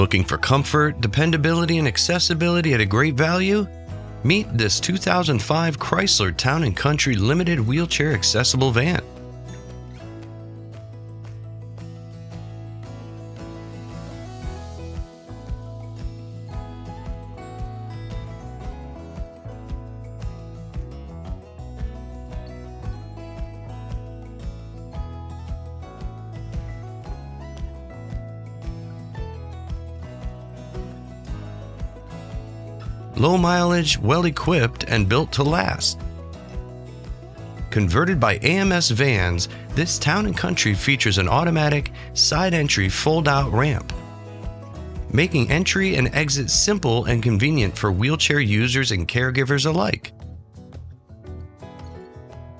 Looking for comfort, dependability, and accessibility at a great value? Meet this 2005 Chrysler Town & Country Limited wheelchair accessible van. Low mileage, well equipped, and built to last. Converted by AMS Vans, this Town & Country features an automatic side entry fold-out ramp, making entry and exit simple and convenient for wheelchair users and caregivers alike.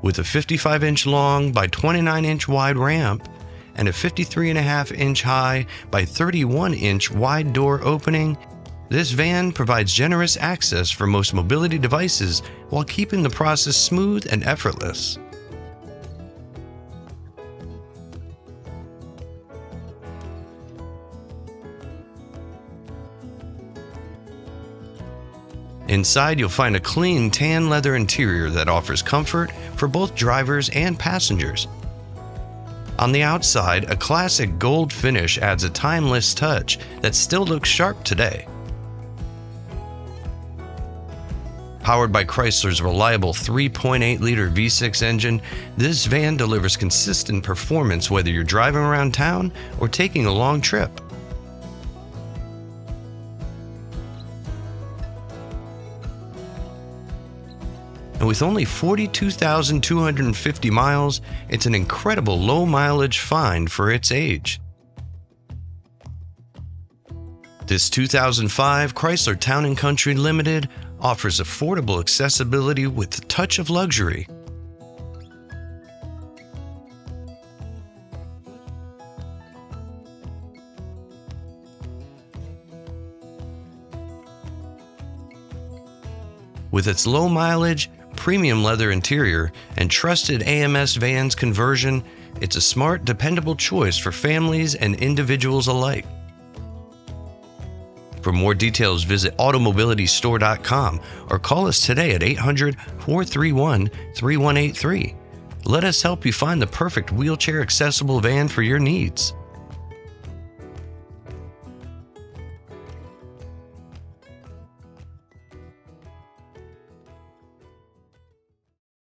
With a 55-inch long by 29-inch wide ramp and a 53.5-inch high by 31-inch wide door opening, this van provides generous access for most mobility devices while keeping the process smooth and effortless. Inside, you'll find a clean tan leather interior that offers comfort for both drivers and passengers. On the outside, a classic gold finish adds a timeless touch that still looks sharp today. Powered by Chrysler's reliable 3.8-liter V6 engine, this van delivers consistent performance whether you're driving around town or taking a long trip. And with only 42,250 miles, it's an incredible low-mileage find for its age. This 2005 Chrysler Town & Country Limited offers affordable accessibility with a touch of luxury. With its low mileage, premium leather interior, and trusted AMS Vans conversion, it's a smart, dependable choice for families and individuals alike. For more details, visit automobilitystore.com or call us today at 800-431-3183. Let us help you find the perfect wheelchair accessible van for your needs.